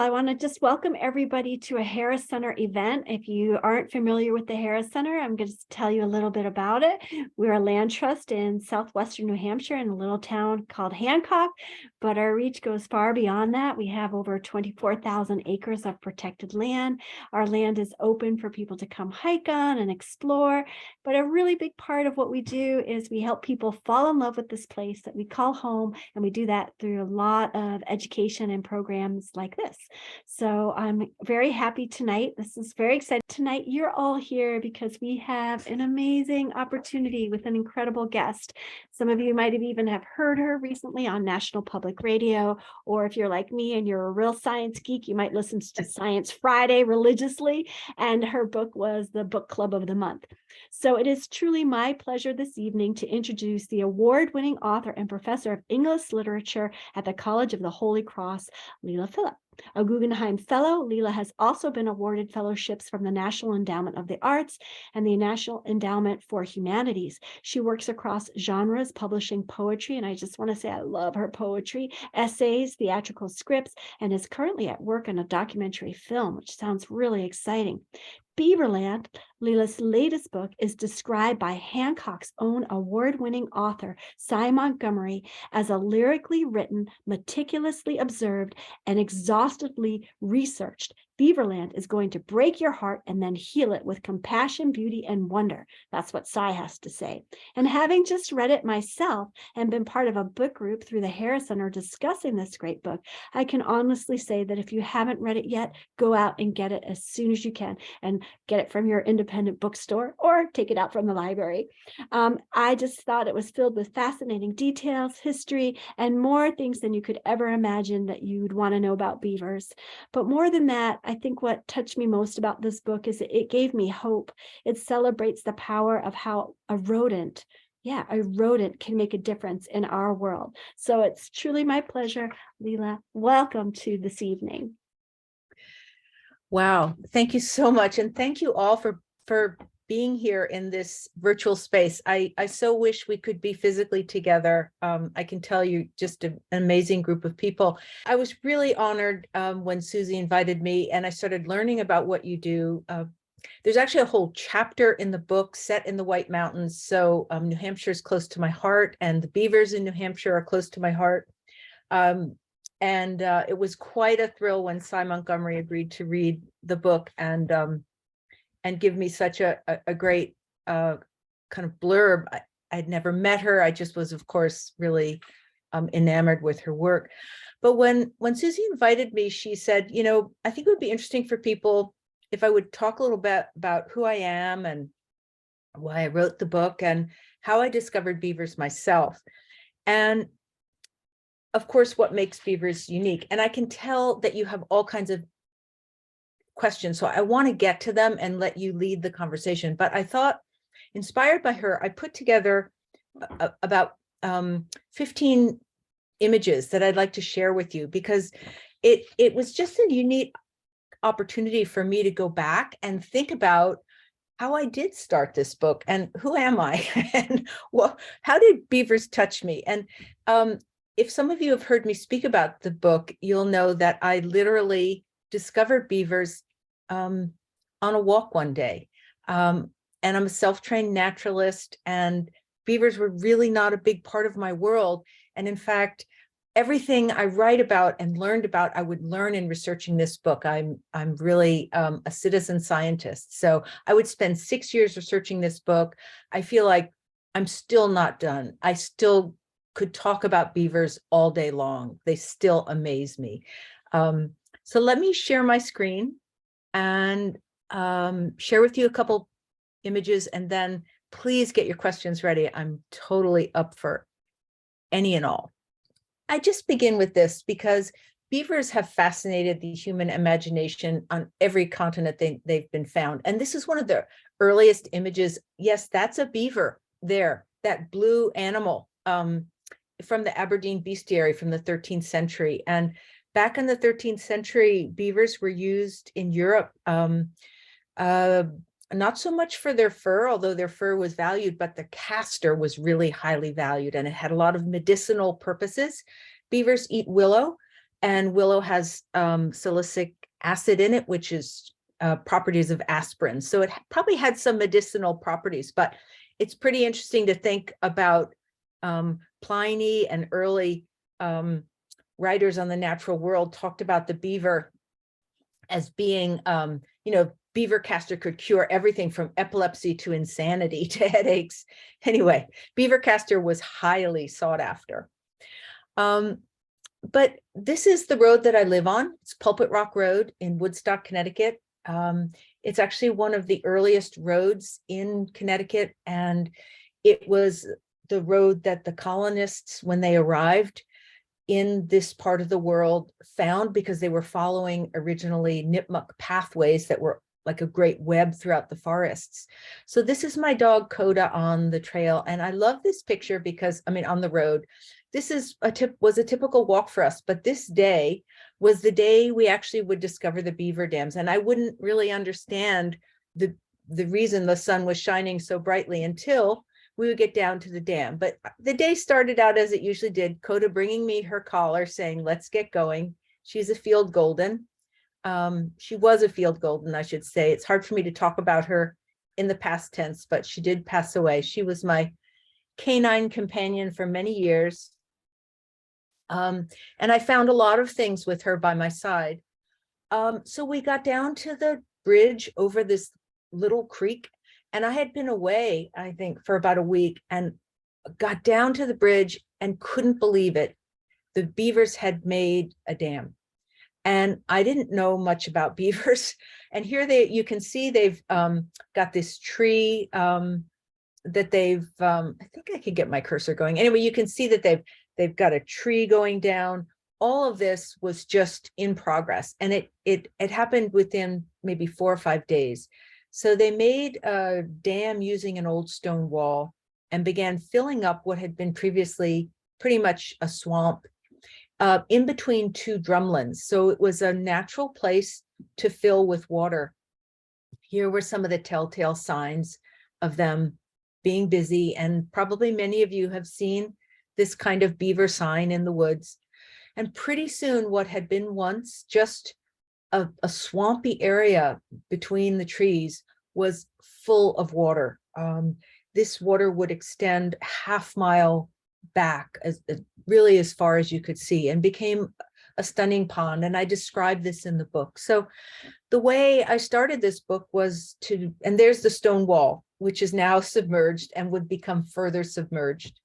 I want to just welcome everybody to a Harris Center event. If you aren't familiar with the Harris Center, I'm going to tell you a little bit about it. We're a land trust in southwestern New Hampshire in a little town called Hancock, but our reach goes far beyond that. We have over 24,000 acres of protected land. Our land is open for people to come hike on and explore, but a really big part of what we do is we help people fall in love with this place that we call home, and we do that through a lot of education and programs like this. So I'm very happy tonight. This is very exciting. Tonight, you're all here because we have an amazing opportunity with an incredible guest. Some of you might have even have heard her recently on National Public Radio, or if you're like me and you're a real science geek, you might listen to Science Friday religiously, and her book was the book club of the month. So it is truly my pleasure this evening to introduce the award-winning author and professor of English literature at the College of the Holy Cross, Leila Philip. A Guggenheim Fellow, Leila has also been awarded fellowships from the National Endowment of the Arts and the National Endowment for Humanities. She works across genres, publishing poetry, and I just want to say I love her poetry, essays, theatrical scripts, and is currently at work on a documentary film, which sounds really exciting. Beaverland, Leila's latest book, is described by Hancock's own award-winning author, Cy Montgomery, as a lyrically written, meticulously observed, and exhaustively researched. Beaverland is going to break your heart and then heal it with compassion, beauty, and wonder. That's what Cy has to say. And having just read it myself and been part of a book group through the Harris Center discussing this great book, I can honestly say that if you haven't read it yet, go out and get it as soon as you can, and get it from your independent bookstore or take it out from the library. I just thought it was filled with fascinating details, history, and more things than you could ever imagine that you'd want to know about beavers. But more than that, I think what touched me most about this book is it gave me hope. It celebrates the power of how a rodent can make a difference in our world. So it's truly my pleasure. Leila, welcome to this evening. Wow, thank you so much. And thank you all for being here in this virtual space. I so wish we could be physically together. I can tell you, just an amazing group of people. I was really honored when Susie invited me and I started learning about what you do. There's actually a whole chapter in the book set in the White Mountains. So New Hampshire is close to my heart, and the beavers in New Hampshire are close to my heart. And it was quite a thrill when Cy Montgomery agreed to read the book and give me such a great kind of blurb. I'd never met her. I just was, of course, really enamored with her work. But when Susie invited me, she said, you know, I think it would be interesting for people if I would talk a little bit about who I am and why I wrote the book and how I discovered beavers myself. And of course, what makes beavers unique. And I can tell that you have all kinds of questions. So I want to get to them and let you lead the conversation. But I thought, inspired by her, I put together about 15 images that I'd like to share with you, because it was just a unique opportunity for me to go back and think about how I did start this book and who am I and how did beavers touch me? And if some of you have heard me speak about the book, you'll know that I literally discovered beavers on a walk one day. And I'm a self-trained naturalist, and beavers were really not a big part of my world. And in fact, everything I write about and learned about, I would learn in researching this book. I'm really a citizen scientist. So I would spend 6 years researching this book. I feel like I'm still not done. I still could talk about beavers all day long. They still amaze me. So let me share my screen and share with you a couple images, and then please get your questions ready. I'm totally up for any and all. I just begin with this because beavers have fascinated the human imagination on every continent they've been found. And this is one of the earliest images. Yes, that's a beaver there, that blue animal from the Aberdeen bestiary from the 13th century. And back in the 13th century, beavers were used in Europe, not so much for their fur, although their fur was valued, but the castor was really highly valued, and it had a lot of medicinal purposes. Beavers eat willow, and willow has silicic acid in it, which is properties of aspirin. So it probably had some medicinal properties, but it's pretty interesting to think about Pliny and early writers on the natural world talked about the beaver as being, beaver castor could cure everything from epilepsy to insanity to headaches. Anyway, beaver castor was highly sought after. But this is the road that I live on. It's Pulpit Rock Road in Woodstock, Connecticut. It's actually one of the earliest roads in Connecticut, and it was the road that the colonists, when they arrived in this part of the world, found because they were following originally Nipmuc pathways that were like a great web throughout the forests. So this is my dog Coda on the trail, and I love this picture because, on the road, this was a typical walk for us, but this day was the day we actually would discover the beaver dams, and I wouldn't really understand the reason the sun was shining so brightly until we would get down to the dam. But the day started out as it usually did, Coda bringing me her collar saying, let's get going. She's a field golden. She was a field golden, I should say. It's hard for me to talk about her in the past tense, but she did pass away. She was my canine companion for many years. And I found a lot of things with her by my side. So we got down to the bridge over this little creek, and I had been away, I think, for about a week, and got down to the bridge and couldn't believe it. The beavers had made a dam, and I didn't know much about beavers. And here you can see they've got this tree that they've, I think I could get my cursor going. Anyway, you can see that they've got a tree going down. All of this was just in progress, and it happened within maybe 4 or 5 days. So they made a dam using an old stone wall and began filling up what had been previously pretty much a swamp in between two drumlins. So it was a natural place to fill with water. Here were some of the telltale signs of them being busy, and probably many of you have seen this kind of beaver sign in the woods. And pretty soon, what had been once just a swampy area between the trees was full of water. This water would extend half-mile back, really as far as you could see, and became a stunning pond. And I described this in the book. So the way I started this book was and there's the stone wall, which is now submerged and would become further submerged,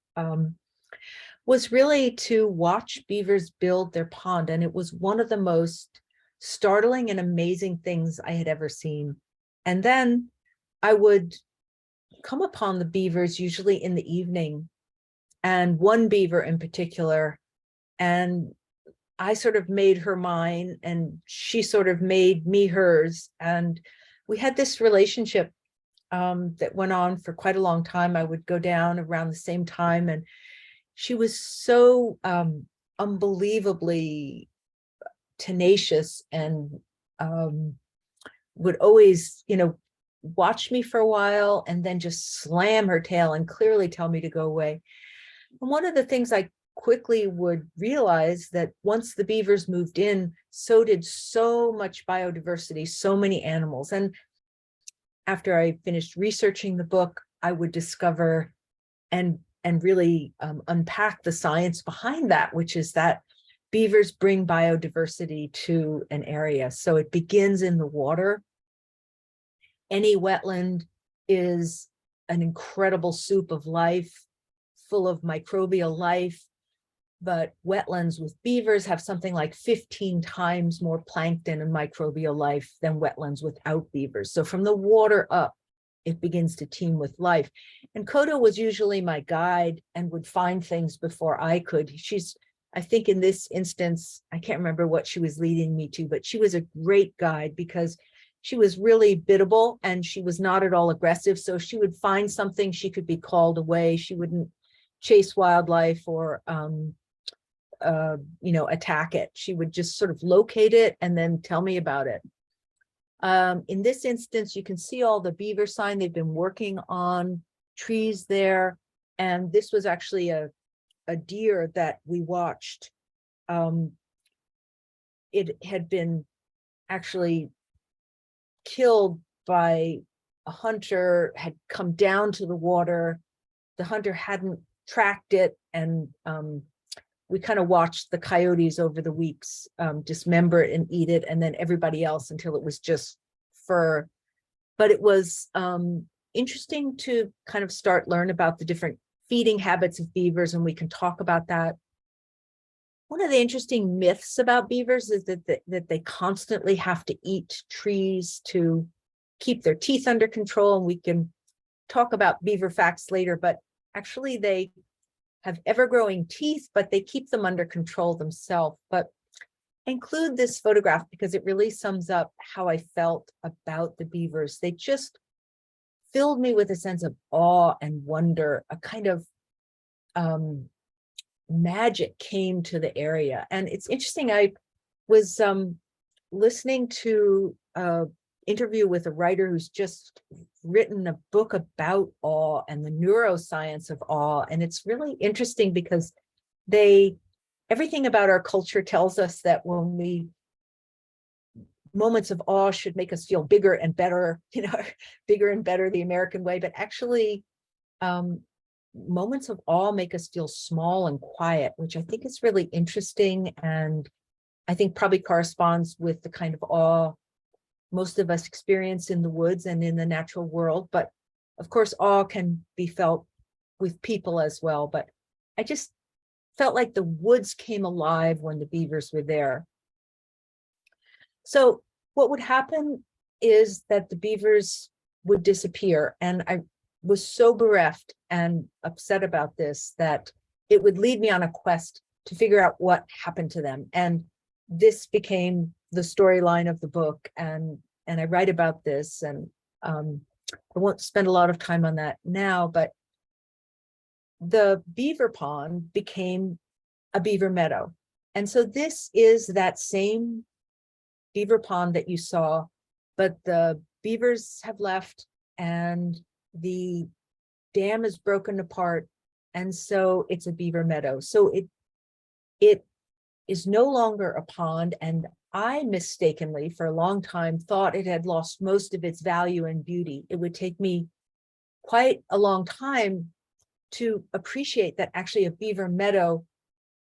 was really to watch beavers build their pond. And it was one of the most startling and amazing things I had ever seen. And then I would come upon the beavers usually in the evening, and one beaver in particular, and I sort of made her mine, and she sort of made me hers. And we had this relationship that went on for quite a long time. I would go down around the same time, and she was so unbelievably tenacious, and would always, watch me for a while and then just slam her tail and clearly tell me to go away. And one of the things I quickly would realize that once the beavers moved in, so did so much biodiversity, so many animals. And after I finished researching the book, I would discover and really unpack the science behind that, which is that beavers bring biodiversity to an area. So it begins in the water. Any wetland is an incredible soup of life, full of microbial life. But wetlands with beavers have something like 15 times more plankton and microbial life than wetlands without beavers. So from the water up, it begins to teem with life. And Coda was usually my guide and would find things before I could. I think in this instance, I can't remember what she was leading me to, but she was a great guide because she was really biddable and she was not at all aggressive. So she would find something, she could be called away. She wouldn't chase wildlife or attack it. She would just sort of locate it and then tell me about it. In this instance, you can see all the beaver sign. They've been working on trees there. And this was actually a deer that we watched it had been actually killed by a hunter, had come down to the water. The hunter hadn't tracked it, and we kind of watched the coyotes over the weeks dismember it and eat it, and then everybody else until it was just fur. But it was interesting to kind of learn about the different feeding habits of beavers, and we can talk about that. One of the interesting myths about beavers is that they constantly have to eat trees to keep their teeth under control, and we can talk about beaver facts later, but actually they have ever-growing teeth, but they keep them under control themselves. But I include this photograph because it really sums up how I felt about the beavers. They just filled me with a sense of awe and wonder. A kind of magic came to the area. And it's interesting, I was listening to an interview with a writer who's just written a book about awe and the neuroscience of awe. And it's really interesting because everything about our culture tells us that moments of awe should make us feel bigger and better, bigger and better the American way. But actually, moments of awe make us feel small and quiet, which I think is really interesting. And I think probably corresponds with the kind of awe most of us experience in the woods and in the natural world. But of course, awe can be felt with people as well. But I just felt like the woods came alive when the beavers were there. So what would happen is that the beavers would disappear. And I was so bereft and upset about this that it would lead me on a quest to figure out what happened to them. And this became the storyline of the book. And I write about this, and I won't spend a lot of time on that now, but the beaver pond became a beaver meadow. And so this is that same beaver pond that you saw, but the beavers have left and the dam is broken apart. And so it's a beaver meadow. So it is no longer a pond. And I mistakenly, for a long time, thought it had lost most of its value and beauty. It would take me quite a long time to appreciate that actually a beaver meadow,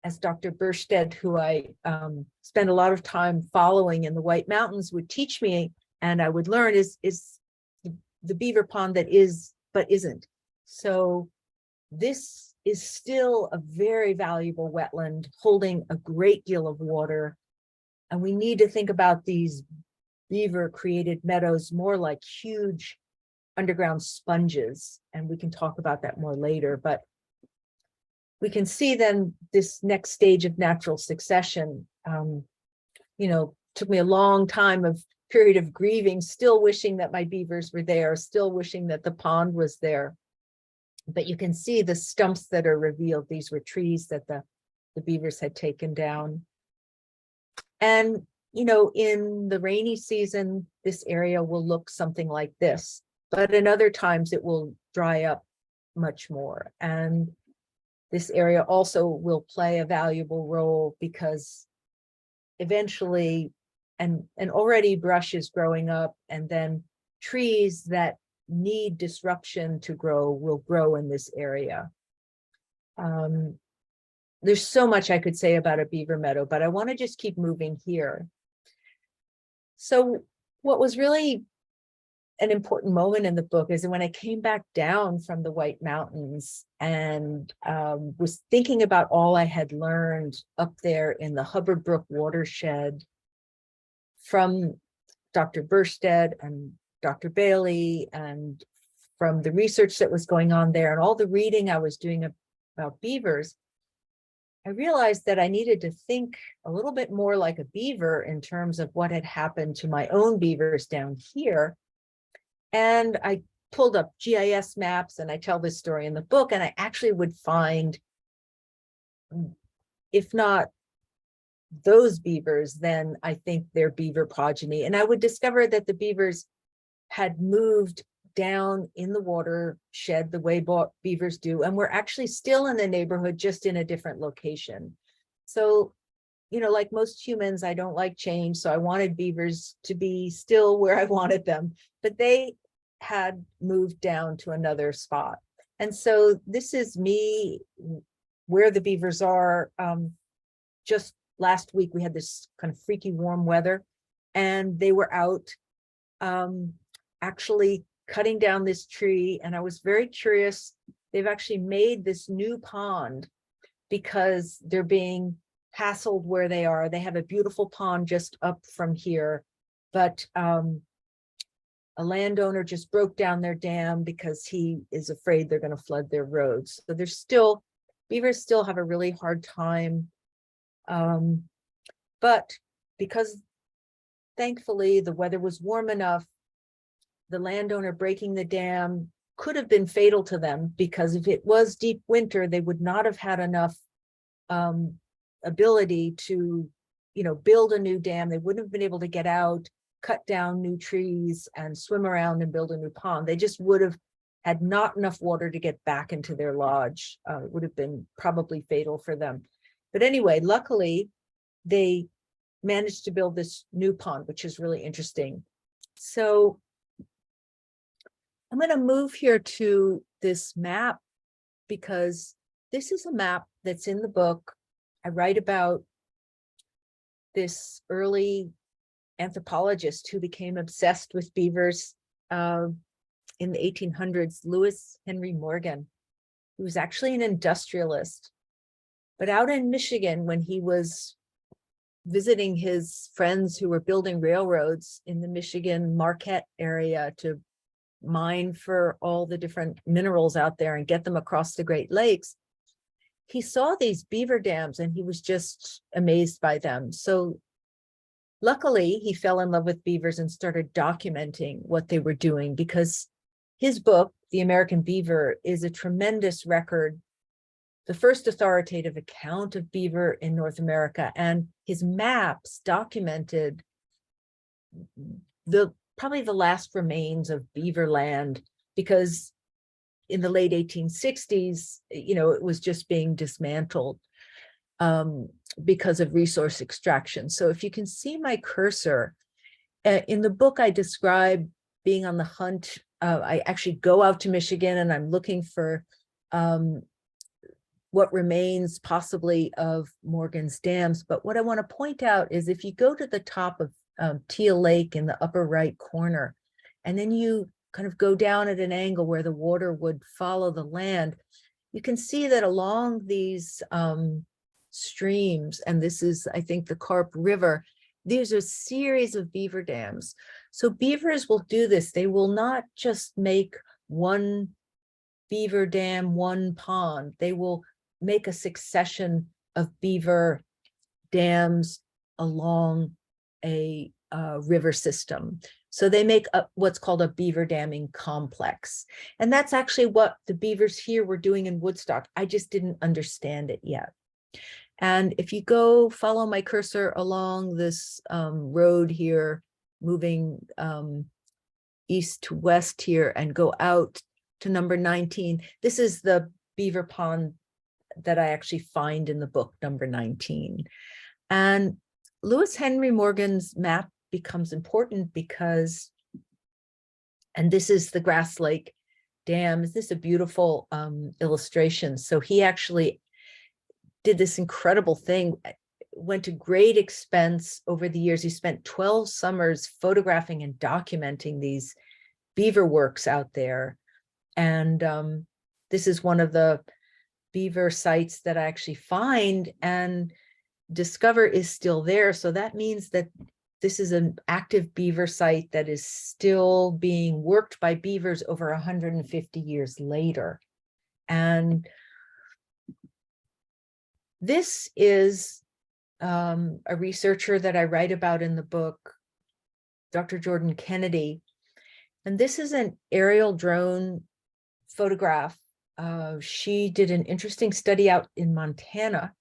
as Dr. Burstead, who I spent a lot of time following in the White Mountains, would teach me, and I would learn, is the beaver pond that is but isn't. So this is still a very valuable wetland holding a great deal of water. And we need to think about these beaver created meadows more like huge underground sponges. And we can talk about that more later, but we can see then this next stage of natural succession, took me a long time of period of grieving, still wishing that my beavers were there, still wishing that the pond was there. But you can see the stumps that are revealed. These were trees that the beavers had taken down. And, in the rainy season, this area will look something like this, but in other times it will dry up much more. And this area also will play a valuable role because eventually, and already brush is growing up, and then trees that need disruption to grow will grow in this area. There's so much I could say about a beaver meadow, but I want to just keep moving here. So what was really an important moment in the book is when I came back down from the White Mountains and was thinking about all I had learned up there in the Hubbard Brook watershed from Dr. Burstead and Dr. Bailey, and from the research that was going on there and all the reading I was doing about beavers, I realized that I needed to think a little bit more like a beaver in terms of what had happened to my own beavers down here. And I pulled up GIS maps, and I tell this story in the book, and I actually would find, if not those beavers, then I think their beaver progeny. And I would discover that the beavers had moved down in the watershed the way beavers do, and we're actually still in the neighborhood, just in a different location. So like most humans, I don't like change. So I wanted beavers to be still where I wanted them, but they had moved down to another spot. And so this is me where the beavers are. Just last week, we had this kind of freaky warm weather, and they were out actually cutting down this tree. And I was very curious. They've actually made this new pond because they're being hassled where they are. They have a beautiful pond just up from here, but a landowner just broke down their dam because he is afraid they're going to flood their roads. So there's still, beavers still have a really hard time. But because thankfully the weather was warm enough, the landowner breaking the dam could have been fatal to them, because if it was deep winter, they would not have had enough ability to, build a new dam. They wouldn't have been able to get out, cut down new trees, and swim around and build a new pond. They just would have had not enough water to get back into their lodge. It would have been probably fatal for them. But anyway, luckily, they managed to build this new pond, which is really interesting. So I'm going to move here to this map, because this is a map that's in the book. I write about this early anthropologist who became obsessed with beavers in the 1800s, Lewis Henry Morgan, who was actually an industrialist. But out in Michigan, when he was visiting his friends who were building railroads in the Michigan Marquette area to mine for all the different minerals out there and get them across the Great Lakes, he saw these beaver dams and he was just amazed by them. So luckily, he fell in love with beavers and started documenting what they were doing, because his book, The American Beaver, is a tremendous record, the first authoritative account of beaver in North America. And his maps documented probably the last remains of Beaverland, because in the late 1860s, it was just being dismantled because of resource extraction. So if you can see my cursor, in the book, I describe being on the hunt. I actually go out to Michigan and I'm looking for what remains possibly of Morgan's dams. But what I want to point out is, if you go to the top of Teal Lake in the upper right corner, and then you kind of go down at an angle where the water would follow the land, you can see that along these streams, and this is, I think, the Carp River, these are a series of beaver dams. So beavers will do this. They will not just make one beaver dam, one pond. They will make a succession of beaver dams along a river system. So they make what's called a beaver damming complex. And that's actually what the beavers here were doing in Woodstock. I just didn't understand it yet. And if you go follow my cursor along this road here, moving east to west here and go out to number 19, this is the beaver pond that I actually find in the book, number 19. And Lewis Henry Morgan's map becomes important because, and this is the Grass Lake Dam. Is this a beautiful illustration? So he actually did this incredible thing, went to great expense over the years. He spent 12 summers photographing and documenting these beaver works out there. And this is one of the beaver sites that I actually find and discover is still there. So that means that this is an active beaver site that is still being worked by beavers over 150 years later. And this is a researcher that I write about in the book, Dr. Jordan Kennedy. And this is an aerial drone photograph. She did an interesting study out in Montana.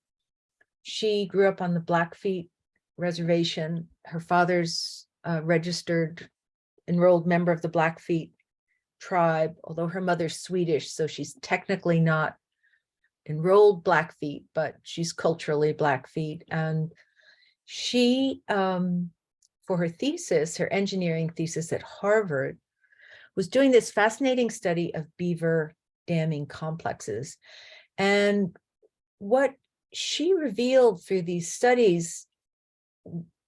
She grew up on the Blackfeet Reservation. Her father's registered, enrolled member of the Blackfeet tribe, although her mother's Swedish, so she's technically not enrolled Blackfeet, but she's culturally Blackfeet. And She, for her thesis, her engineering thesis at Harvard, was doing this fascinating study of beaver damming complexes. And what she revealed through these studies,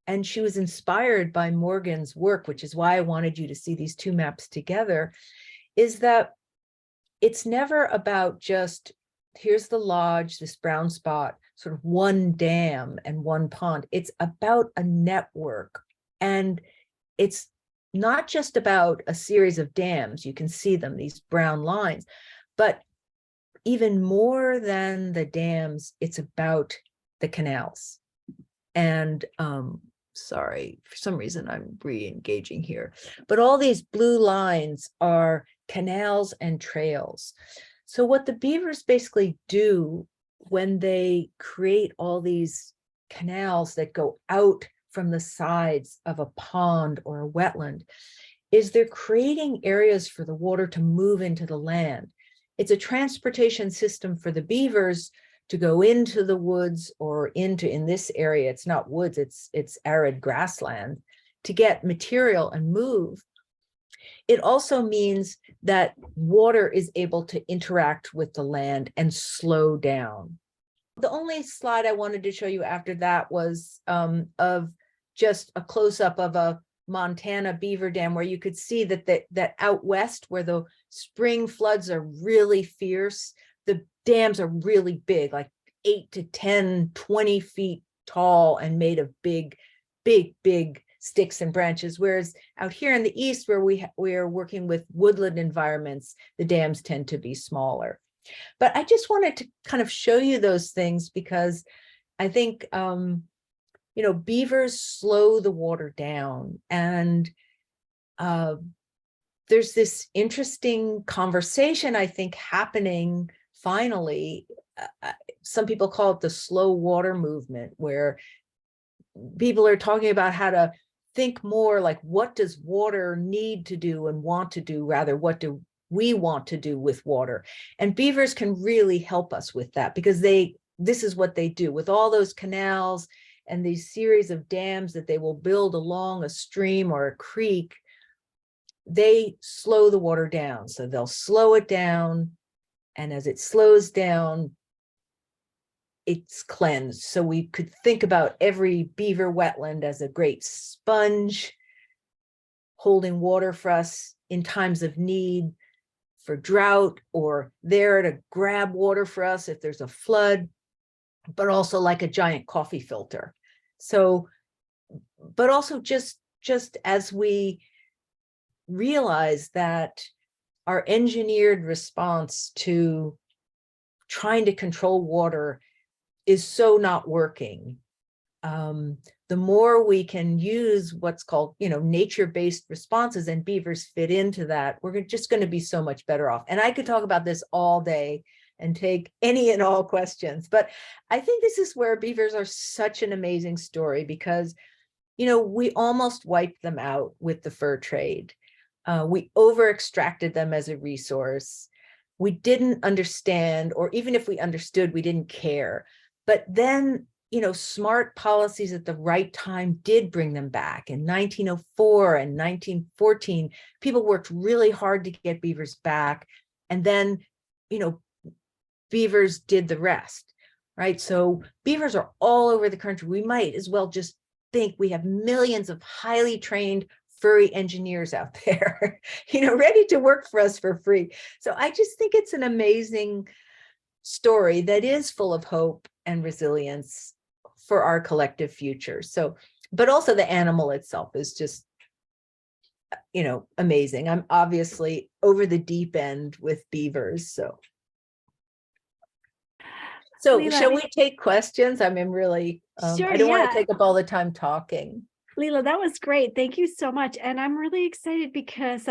and she was inspired by Morgan's work, which is why I wanted you to see these two maps together, is that it's never about just, here's the lodge, this brown spot, sort of one dam and one pond. It's about a network. And it's not just about a series of dams. You can see them, these brown lines, but even more than the dams, it's about the canals. And sorry, for some reason I'm re-engaging here, but all these blue lines are canals and trails. So what the beavers basically do when they create all these canals that go out from the sides of a pond or a wetland is they're creating areas for the water to move into the land. It's a transportation system for the beavers to go into the woods or into, in this area, it's not woods, it's arid grassland, to get material and move. It also means that water is able to interact with the land and slow down. The only slide I wanted to show you after that was of just a close-up of a Montana beaver dam, where you could see that out west, where the spring floods are really fierce, the dams are really big, like 8 to 10, 20 feet tall and made of big sticks and branches. Whereas out here in the east, where we are working with woodland environments, the dams tend to be smaller. But I just wanted to kind of show you those things because I think, you know, beavers slow the water down. And there's this interesting conversation, I think, happening finally. Some people call it the slow water movement, where people are talking about how to think more like, what does water need to do and want to do, rather what do we want to do with water? And beavers can really help us with that, because this is what they do with all those canals and these series of dams that they will build along a stream or a creek. They slow the water down. So they'll slow it down, and as it slows down, it's cleansed. So we could think about every beaver wetland as a great sponge holding water for us in times of need, for drought, or there to grab water for us if there's a flood, but also like a giant coffee filter. So, but also just as we realize that our engineered response to trying to control water is so not working, the more we can use what's called, you know, nature-based responses, and beavers fit into that, we're just going to be so much better off. And I could talk about this all day and take any and all questions, but I think this is where beavers are such an amazing story, because, you know, we almost wiped them out with the fur trade. We over extracted them as a resource. We didn't understand, or even if we understood, we didn't care. But then, you know, smart policies at the right time did bring them back. In 1904 and 1914, people worked really hard to get beavers back. And then, you know, beavers did the rest, right? So beavers are all over the country. We might as well just think we have millions of highly trained furry engineers out there, you know, ready to work for us for free. So I just think it's an amazing story that is full of hope and resilience for our collective future. So, but also the animal itself is just, you know, amazing. I'm obviously over the deep end with beavers. So Leila, shall we take questions? I mean, really, sure, I don't want yeah. to take up all the time talking. Leila, that was great. Thank you so much. And I'm really excited because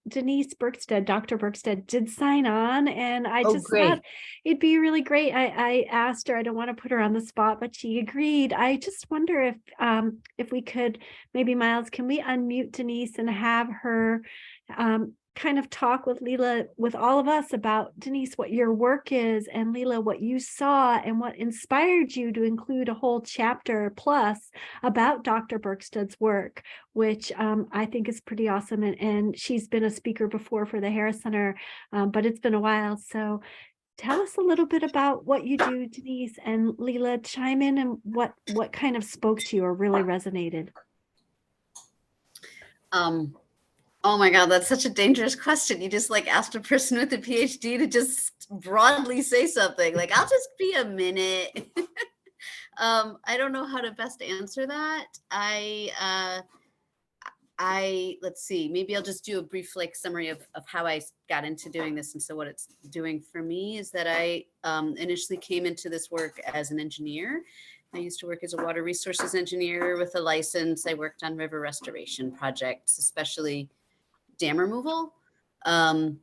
Denise Berkstead, Dr. Berkstead, did sign on, and I Oh, just great. thought it'd be really great. I asked her, I don't want to put her on the spot, but she agreed. I just wonder if we could, maybe Miles, can we unmute Denise and have her kind of talk with Leila, with all of us about, Denise, what your work is, and Leila, what you saw and what inspired you to include a whole chapter plus about Dr. Berkstad's work, which I think is pretty awesome. And she's been a speaker before for the Harris Center, but it's been a while. So tell us a little bit about what you do, Denise, and Leila, chime in and what kind of spoke to you or really resonated. Oh my God, that's such a dangerous question. You just like asked a person with a PhD to just broadly say something. Like, I'll just be a minute. I don't know how to best answer that. Let's see, maybe I'll just do a brief like summary of how I got into doing this. And so what it's doing for me is that I initially came into this work as an engineer. I used to work as a water resources engineer with a license. I worked on river restoration projects, especially dam removal. And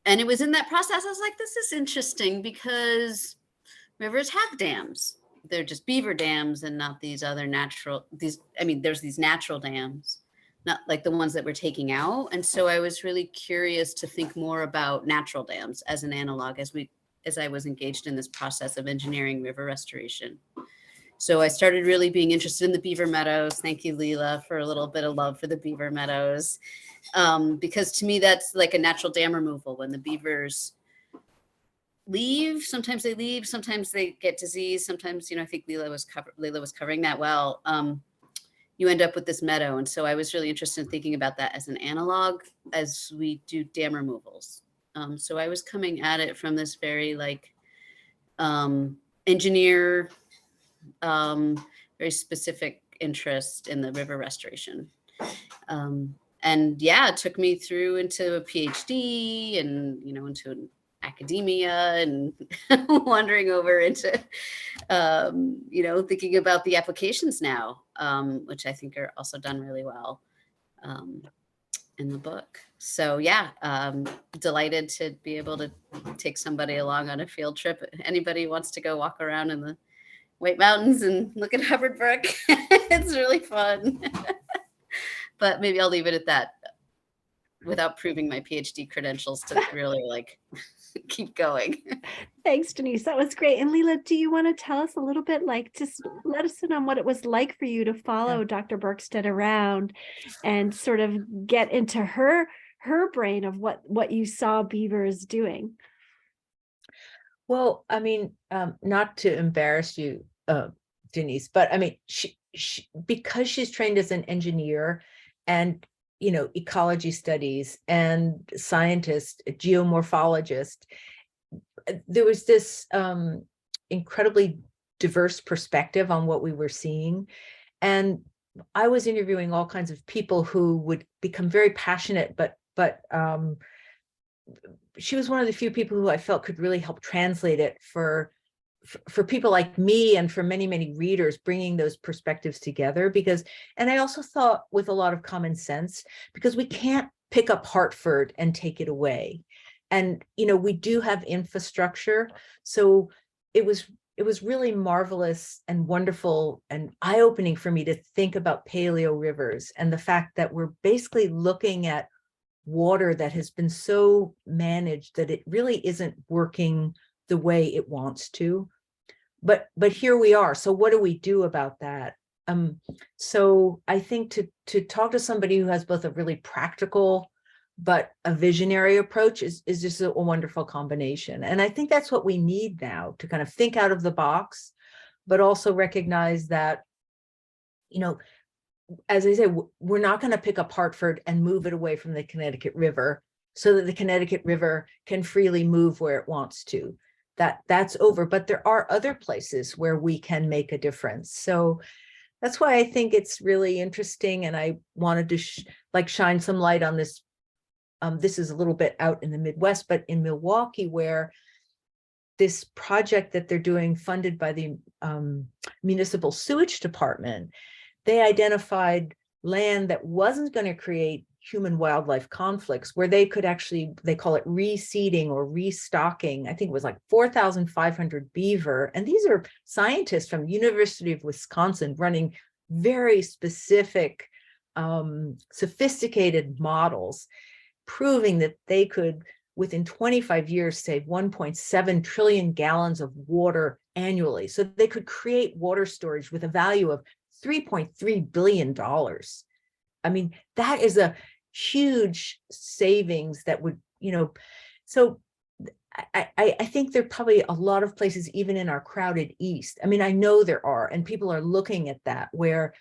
it was in that process, I was like, this is interesting because rivers have dams. They're just beaver dams and not these other there's these natural dams, not like the ones that we're taking out. And so I was really curious to think more about natural dams as an analog as I was engaged in this process of engineering river restoration. So I started really being interested in the beaver meadows. Thank you, Leila, for a little bit of love for the beaver meadows. Because to me, that's like a natural dam removal. When the beavers leave, sometimes they get disease. Sometimes, I think Leila was covering that well. You end up with this meadow. And so I was really interested in thinking about that as an analog as we do dam removals. So I was coming at it from this very engineer, very specific interest in the river restoration. And yeah, it took me through into a PhD and, into academia and wandering over into, thinking about the applications now, which I think are also done really well in the book. So yeah, delighted to be able to take somebody along on a field trip. Anybody who wants to go walk around in the White Mountains and look at Hubbard Brook, it's really fun. But maybe I'll leave it at that without proving my PhD credentials to really keep going. Thanks, Denise. That was great. And Leila, do you want to tell us a little bit, just let us in on what it was like for you to follow Dr. Berkstad around and sort of get into her brain of what you saw beavers doing? Well, not to embarrass you, Denise, but she because she's trained as an engineer and, ecology studies and scientist, geomorphologist, there was this incredibly diverse perspective on what we were seeing. And I was interviewing all kinds of people who would become very passionate, but she was one of the few people who I felt could really help translate it for people like me and for many, many readers, bringing those perspectives together. And I also thought with a lot of common sense, because we can't pick up Hartford and take it away. And, we do have infrastructure. So it was really marvelous and wonderful and eye-opening for me to think about paleo rivers and the fact that we're basically looking at water that has been so managed that it really isn't working the way it wants to. But here we are. So what do we do about that? So I think to talk to somebody who has both a really practical but a visionary approach is just a wonderful combination. And I think that's what we need now, to kind of think out of the box, but also recognize that, as I say, we're not going to pick up Hartford and move it away from the Connecticut River so that the Connecticut River can freely move where it wants to. That's over, but there are other places where we can make a difference. So that's why I think it's really interesting. And I wanted to shine some light on this. This is a little bit out in the Midwest, but in Milwaukee, where this project that they're doing, funded by the municipal sewage department, they identified land that wasn't going to create human wildlife conflicts, where they could actually, they call it reseeding or restocking. I think it was 4,500 beaver. And these are scientists from University of Wisconsin running very specific, sophisticated models. proving that they could, within 25 years, save 1.7 trillion gallons of water annually. So they could create water storage with a value of $3.3 billion. I mean, that is a huge savings that would, so I think there are probably a lot of places, even in our crowded East. I mean, I know there are, and people are looking at that, where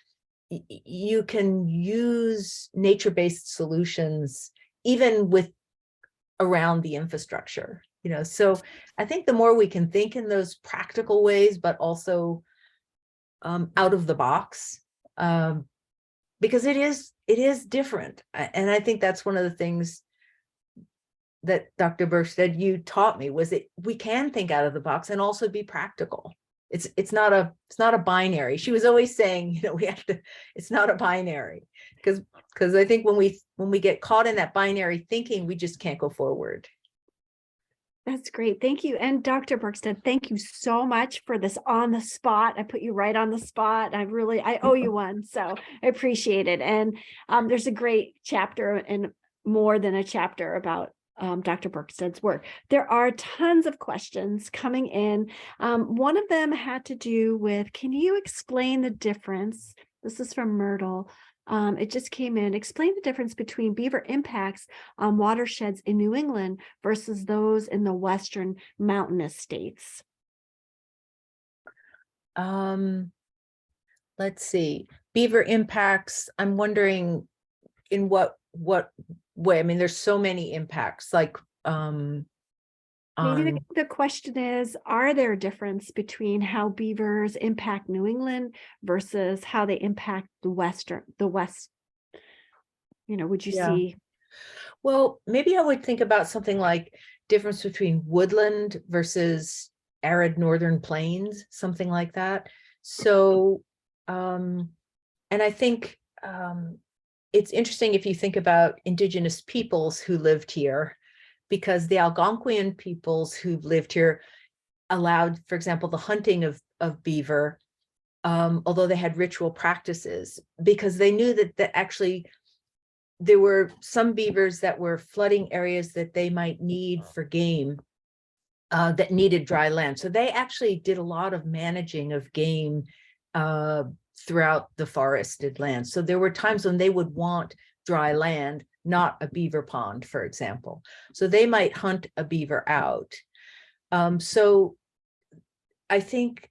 you can use nature-based solutions even with around the infrastructure, so I think the more we can think in those practical ways, but also out of the box, because it is different. And I think that's one of the things that Dr. Bergstedt, you taught me, was that we can think out of the box and also be practical. It's not a binary. She was always saying, it's not a binary, because I think when we get caught in that binary thinking, we just can't go forward. That's great. Thank you. And Dr. Bergstedt, thank you so much for this on the spot. I put you right on the spot. I owe you one. So I appreciate it. And there's a great chapter, and more than a chapter, about Dr. Bergstedt's work. There are tons of questions coming in. One of them had to do with, can you explain the difference? This is from Myrtle. It just came in. Explain the difference between beaver impacts on watersheds in New England versus those in the Western mountainous states. Let's see. Beaver impacts, I'm wondering in what way. I mean, there's so many impacts, like Maybe the question is, are there a difference between how beavers impact New England versus how they impact the West? Would you see? Well, maybe I would think about something like difference between woodland versus arid northern plains, something like that. So, and I think it's interesting if you think about indigenous peoples who lived here, because the Algonquian peoples who've lived here allowed, for example, the hunting of beaver, although they had ritual practices, because they knew that actually there were some beavers that were flooding areas that they might need for game, that needed dry land. So they actually did a lot of managing of game throughout the forested land. So there were times when they would want dry land, not a beaver pond, for example. So they might hunt a beaver out. So I think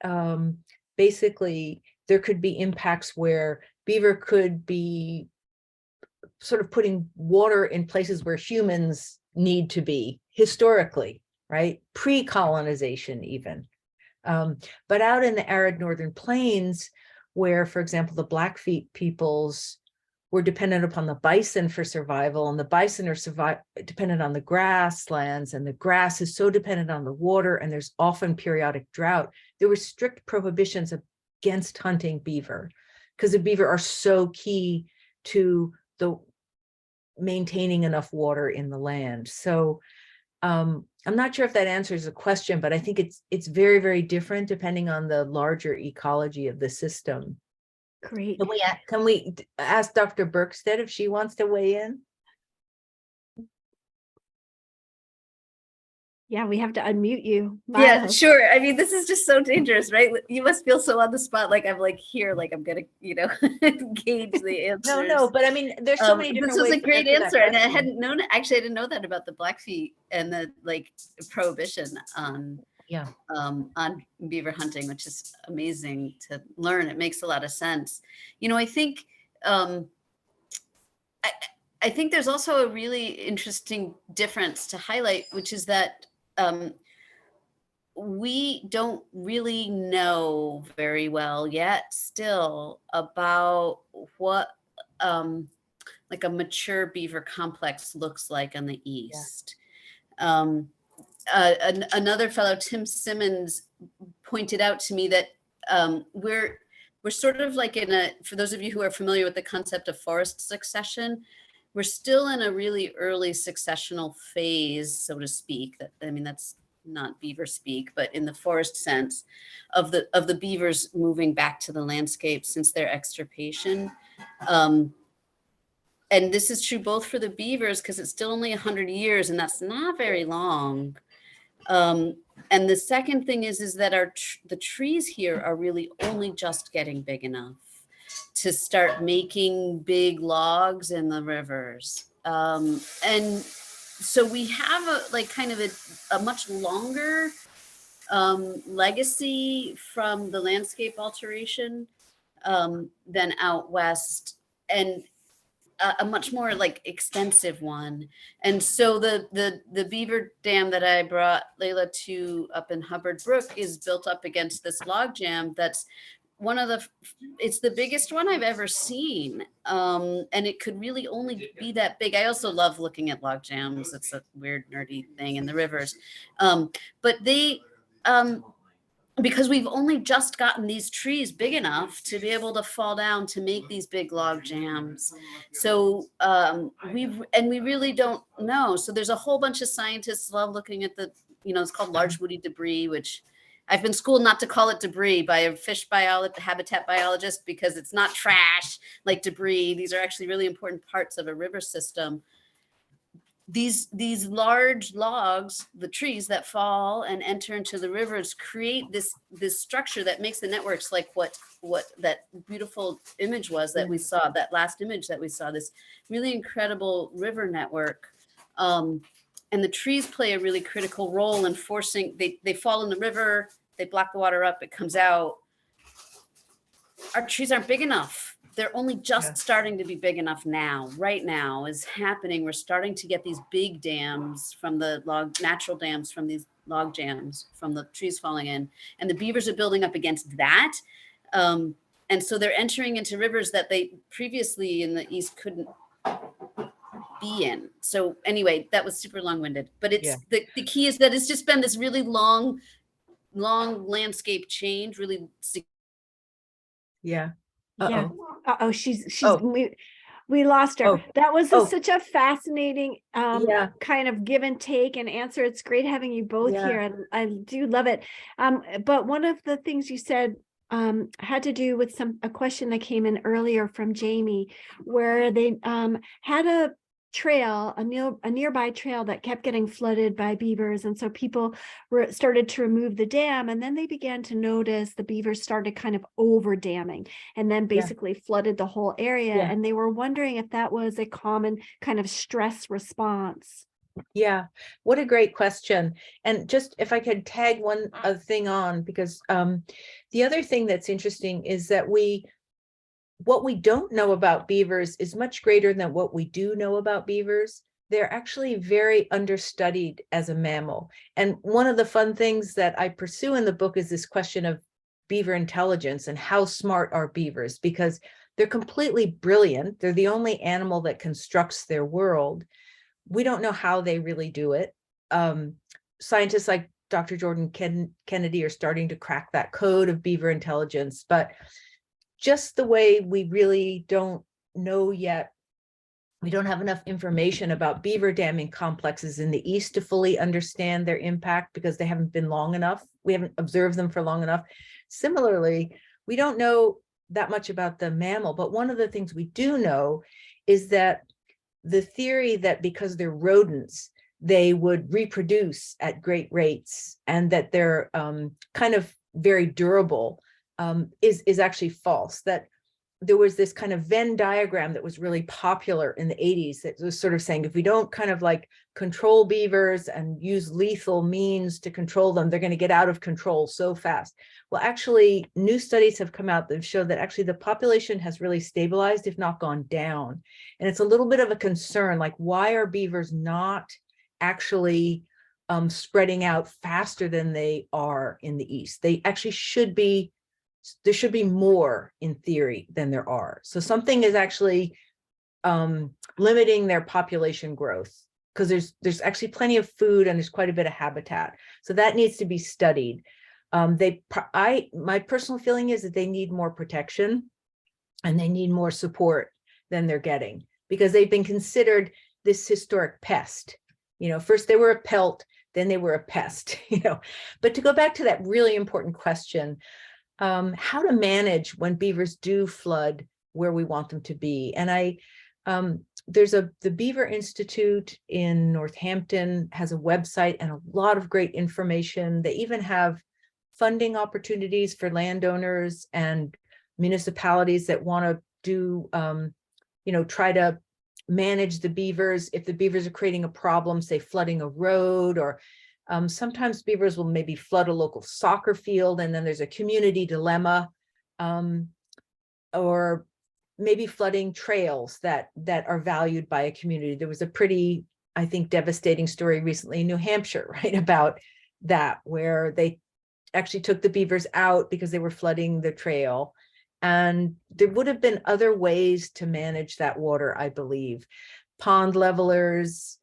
basically there could be impacts where beaver could be sort of putting water in places where humans need to be historically, right? Pre-colonization even. But out in the arid northern plains, where, for example, the Blackfeet peoples were dependent upon the bison for survival, and the bison are dependent on the grasslands, and the grass is so dependent on the water, and there's often periodic drought. There were strict prohibitions against hunting beaver, because the beaver are so key to the maintaining enough water in the land. So I'm not sure if that answers the question, but I think it's very, very different depending on the larger ecology of the system. Great. Can we ask Dr. Bergstedt if she wants to weigh in? Yeah, we have to unmute you. Yeah, sure. I mean, this is just so dangerous, right? You must feel so on the spot, like I'm like here, like I'm gonna, gauge the answers. No, but I mean, there's so many different ways. This was a great answer, and I hadn't known. Actually, I didn't know that about the Blackfeet and the prohibition on beaver hunting, which is amazing to learn. It makes a lot of sense. I think I think there's also a really interesting difference to highlight, which is that we don't really know very well yet still about what like a mature beaver complex looks like on the east. Another fellow, Tim Simmons, pointed out to me that we're sort of like for those of you who are familiar with the concept of forest succession, we're still in a really early successional phase, so to speak. That's not beaver speak, but in the forest sense of the beavers moving back to the landscape since their extirpation. and this is true both for the beavers, because it's still only 100 years, and that's not very long. And the second thing is that the trees here are really only just getting big enough to start making big logs in the rivers. And so we have a much longer legacy from the landscape alteration than out west, and a much more like extensive one. And so the beaver dam that I brought Leila to up in Hubbard Brook is built up against this log jam. That's it's the biggest one I've ever seen. And it could really only be that big. I also love looking at log jams. It's a weird nerdy thing in the rivers. But they, because we've only just gotten these trees big enough to be able to fall down to make these big log jams. So we really don't know. So there's a whole bunch of scientists love looking at it's called large woody debris, which I've been schooled not to call it debris by a fish habitat biologist, because it's not trash like debris. These are actually really important parts of a river system. These large logs, the trees that fall and enter into the rivers, create this structure that makes the networks like what that beautiful image was that we saw, that last image that we saw, this really incredible river network. And the trees play a really critical role in forcing, they fall in the river, they block the water up, it comes out. Our trees aren't big enough. They're only just starting to be big enough now. Right now is happening. We're starting to get these big dams from the natural dams from these log jams from the trees falling in. And the beavers are building up against that. And so they're entering into rivers that they previously in the East couldn't be in. So anyway, that was super long-winded. But it's the key is that it's just been this really long landscape change, really. Yeah. Yeah. She's Oh. we lost her. Oh. That was such a fascinating kind of give and take and answer. It's great having you both here. I do love it. But one of the things you said had to do with a question that came in earlier from Jamie, where they had a trail, a nearby trail that kept getting flooded by beavers, and so people started to remove the dam, and then they began to notice the beavers started kind of over damming, and then basically flooded the whole area, and they were wondering if that was a common kind of stress response. Yeah, what a great question. And just if I could tag one other thing on, because the other thing that's interesting is that what we don't know about beavers is much greater than what we do know about beavers. They're actually very understudied as a mammal. And one of the fun things that I pursue in the book is this question of beaver intelligence and how smart are beavers, because they're completely brilliant. They're the only animal that constructs their world. We don't know how they really do it. Scientists like Dr. Jordan Kennedy are starting to crack that code of beaver intelligence, but just the way we really don't know yet, we don't have enough information about beaver damming complexes in the East to fully understand their impact, because they haven't been long enough. We haven't observed them for long enough. Similarly, we don't know that much about the mammal, but one of the things we do know is that the theory that because they're rodents, they would reproduce at great rates and that they're kind of very durable is actually false. That there was this kind of Venn diagram that was really popular in the 80s that was sort of saying, if we don't kind of like control beavers and use lethal means to control them, they're going to get out of control so fast. Well, actually, new studies have come out that show that actually the population has really stabilized, if not gone down. And it's a little bit of a concern, like, why are beavers not actually spreading out faster than they are in the East? They actually should be. There should be more in theory than there are. So something is actually limiting their population growth, because there's actually plenty of food and there's quite a bit of habitat. So that needs to be studied. My personal feeling is that they need more protection and they need more support than they're getting, because they've been considered this historic pest. First they were a pelt, then they were a pest, But to go back to that really important question, how to manage when beavers do flood where we want them to be. And the Beaver Institute in Northampton has a website and a lot of great information. They even have funding opportunities for landowners and municipalities that want to do, try to manage the beavers. If the beavers are creating a problem, say flooding a road, or sometimes beavers will maybe flood a local soccer field, and then there's a community dilemma, or maybe flooding trails that are valued by a community. There was a pretty, I think, devastating story recently in New Hampshire, right, about that, where they actually took the beavers out because they were flooding the trail. And there would have been other ways to manage that water, I believe. Pond levelers,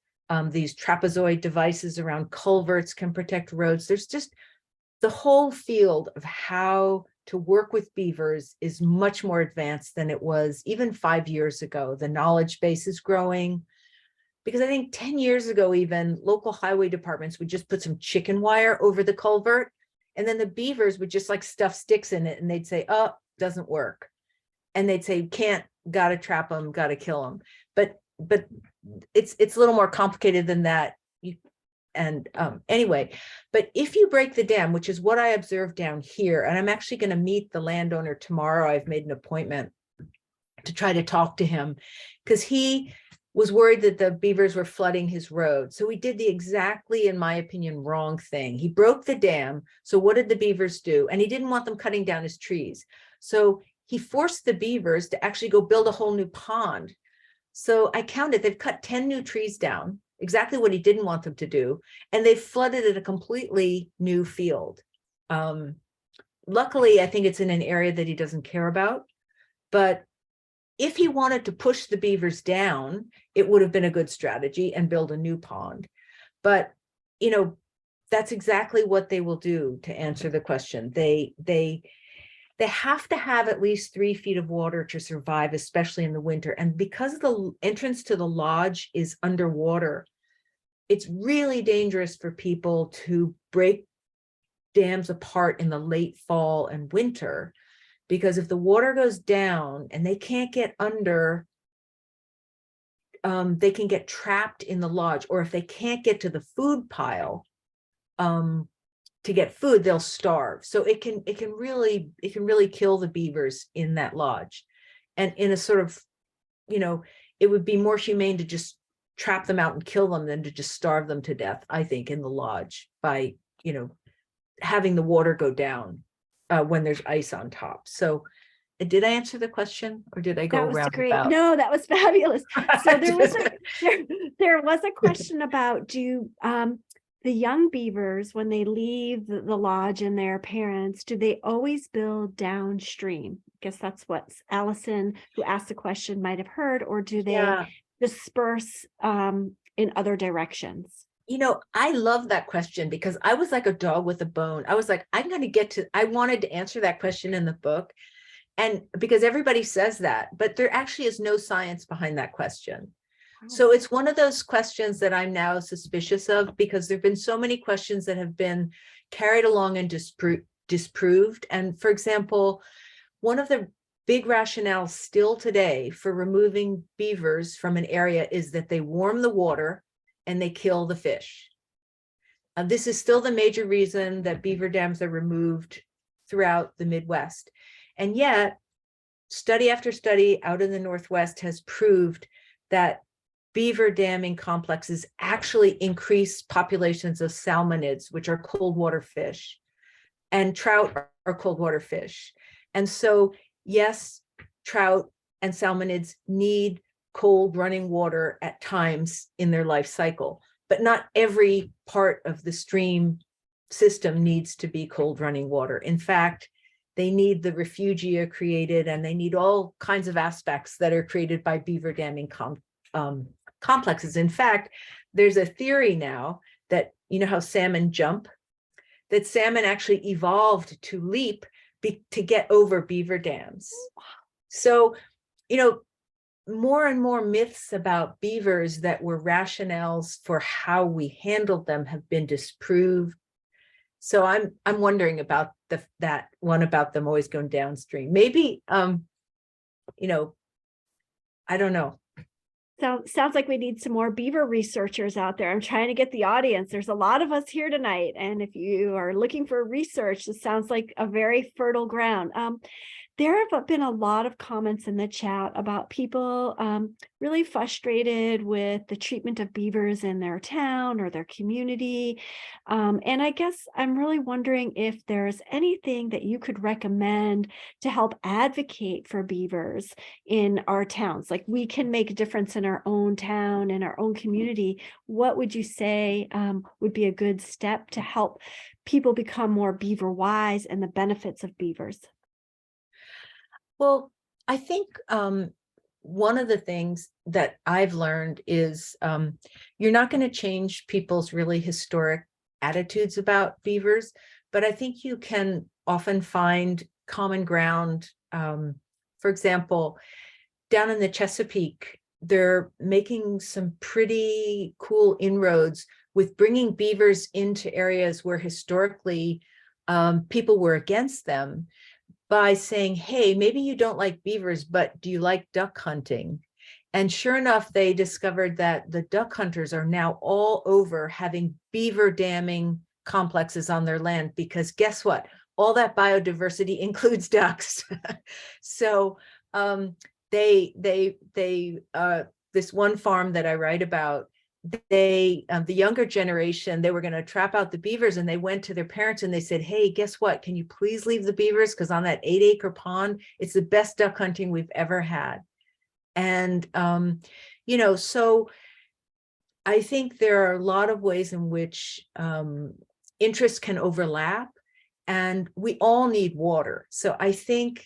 these trapezoid devices around culverts can protect roads. There's just the whole field of how to work with beavers is much more advanced than it was even 5 years ago. The knowledge base is growing, because I think 10 years ago, even local highway departments would just put some chicken wire over the culvert, and then the beavers would just like stuff sticks in it, and they'd say, oh, doesn't work. And they'd say, can't, gotta trap them, gotta kill them. But it's a little more complicated than that. Anyway, but if you break the dam, which is what I observed down here, and I'm actually going to meet the landowner tomorrow. I've made an appointment to try to talk to him, because he was worried that the beavers were flooding his road. So he did the exactly, in my opinion, wrong thing. He broke the dam. So what did the beavers do? And he didn't want them cutting down his trees. So he forced the beavers to actually go build a whole new pond. So I counted, they've cut 10 new trees down, exactly what he didn't want them to do. And they flooded it a completely new field. Luckily, I think it's in an area that he doesn't care about. But if he wanted to push the beavers down, it would have been a good strategy and build a new pond. But, that's exactly what they will do to answer the question. They have to have at least 3 feet of water to survive, especially in the winter. And because the entrance to the lodge is underwater, it's really dangerous for people to break dams apart in the late fall and winter, because if the water goes down and they can't get under, they can get trapped in the lodge. Or if they can't get to the food pile, to get food, they'll starve. So it can really kill the beavers in that lodge. And in a sort of, it would be more humane to just trap them out and kill them than to just starve them to death, I think, in the lodge by, having the water go down when there's ice on top. So did I answer the question, or did I go That was around great. about? No, that was fabulous. So there was a question about, do the young beavers, when they leave the lodge and their parents, do they always build downstream? I guess that's what Allison, who asked the question, might have heard. Or do they disperse in other directions? I love that question, because I was like a dog with a bone. I was like, I wanted to answer that question in the book. And because everybody says that, but there actually is no science behind that question. So it's one of those questions that I'm now suspicious of, because there've been so many questions that have been carried along and disproved. And for example, one of the big rationales still today for removing beavers from an area is that they warm the water and they kill the fish. This is still the major reason that beaver dams are removed throughout the Midwest. And yet, study after study out in the Northwest has proved that beaver damming complexes actually increase populations of salmonids, which are cold water fish, and trout are cold water fish. And so, yes, trout and salmonids need cold running water at times in their life cycle, but not every part of the stream system needs to be cold running water. In fact, they need the refugia created, and they need all kinds of aspects that are created by beaver damming complexes. In fact, there's a theory now that, how salmon jump, that salmon actually evolved to leap to get over beaver dams. So, more and more myths about beavers that were rationales for how we handled them have been disproved. So I'm wondering about that one about them always going downstream. Maybe, I don't know. Sounds like we need some more beaver researchers out there. I'm trying to get the audience. There's a lot of us here tonight. And if you are looking for research, this sounds like a very fertile ground. There have been a lot of comments in the chat about people really frustrated with the treatment of beavers in their town or their community. And I guess I'm really wondering if there's anything that you could recommend to help advocate for beavers in our towns. Like, we can make a difference in our own town, in our own community. What would you say would be a good step to help people become more beaver wise and the benefits of beavers? Well, I think one of the things that I've learned is you're not going to change people's really historic attitudes about beavers, but I think you can often find common ground. For example, down in the Chesapeake, they're making some pretty cool inroads with bringing beavers into areas where historically people were against them, by saying, hey, maybe you don't like beavers, but do you like duck hunting? And sure enough, they discovered that the duck hunters are now all over having beaver damming complexes on their land, because guess what? All that biodiversity includes ducks. So this one farm that I write about, the younger generation, they were going to trap out the beavers, and they went to their parents and they said, hey, guess what? Can you please leave the beavers? Because on that 8-acre pond, it's the best duck hunting we've ever had. And, so I think there are a lot of ways in which interests can overlap, and we all need water. So I think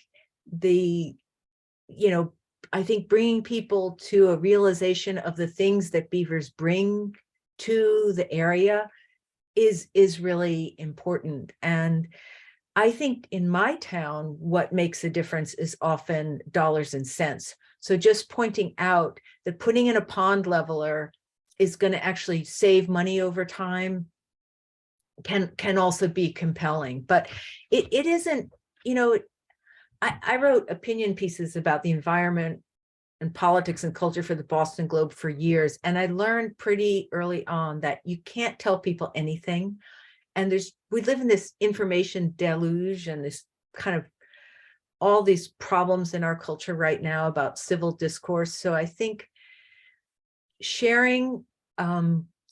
I think bringing people to a realization of the things that beavers bring to the area is really important. And I think in my town, what makes a difference is often dollars and cents. So just pointing out that putting in a pond leveler is going to actually save money over time can also be compelling. But it isn't, I wrote opinion pieces about the environment and politics and culture for the Boston Globe for years. And I learned pretty early on that you can't tell people anything. And we live in this information deluge and this kind of all these problems in our culture right now about civil discourse. So I think sharing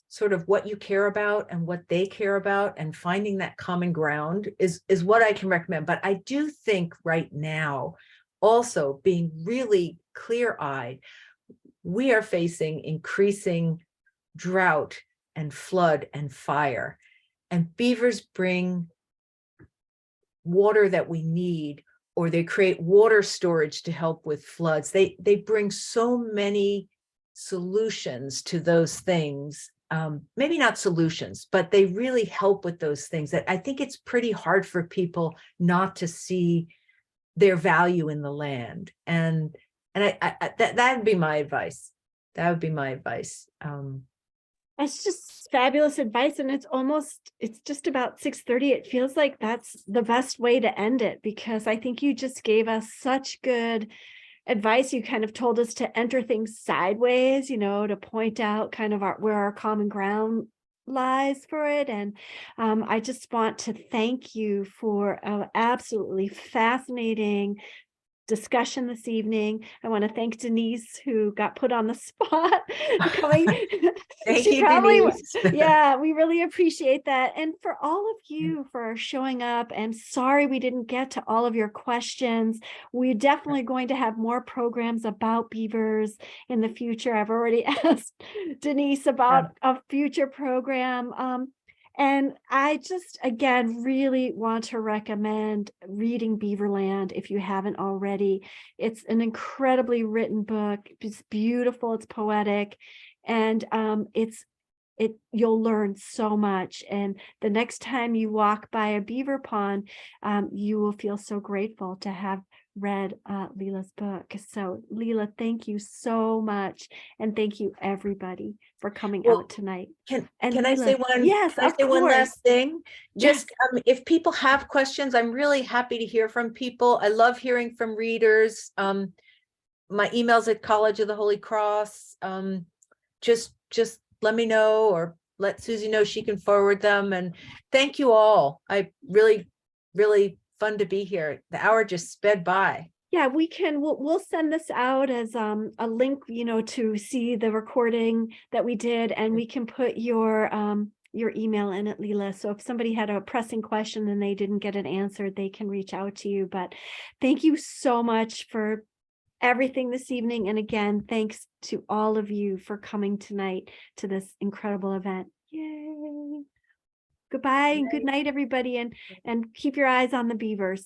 sort of what you care about and what they care about and finding that common ground is what I can recommend. But I do think right now, also being really clear-eyed, we are facing increasing drought and flood and fire. And beavers bring water that we need, or they create water storage to help with floods. They bring so many solutions to those things. Maybe not solutions, but they really help with those things that I think it's pretty hard for people not to see their value in the land. And that would be my advice. That would be my advice. That's just fabulous advice. And it's just about 6:30. It feels like that's the best way to end it, because I think you just gave us such good advice. You kind of told us to enter things sideways, to point out kind of where our common ground lies for it. And I just want to thank you for an absolutely fascinating discussion this evening. I want to thank Denise, who got put on the spot. Thank you, Denise. Yeah, we really appreciate that. And for all of you for showing up, and sorry we didn't get to all of your questions. We're definitely going to have more programs about beavers in the future. I've already asked Denise about a future program. And I just, again, really want to recommend reading Beaverland if you haven't already. It's an incredibly written book. It's beautiful. It's poetic. And you'll learn so much. And the next time you walk by a beaver pond, you will feel so grateful to have read Leila's book. So Leila, thank you so much. And thank you everybody for coming out tonight. Can Leila, I say one? Yes, can I of say one course. last thing? Just Yes. if people have questions, I'm really happy to hear from people. I love hearing from readers. my email's at College of the Holy Cross. Just let me know, or let Susie know, she can forward them. And thank you all. I really fun to be here. The hour just sped by. Yeah, we'll send this out as a link, to see the recording that we did, and we can put your email in it, Leila. So if somebody had a pressing question and they didn't get it answered, they can reach out to you. But thank you so much for everything this evening. And again, thanks to all of you for coming tonight to this incredible event. Yay. Goodbye and good night, everybody. And keep your eyes on the beavers.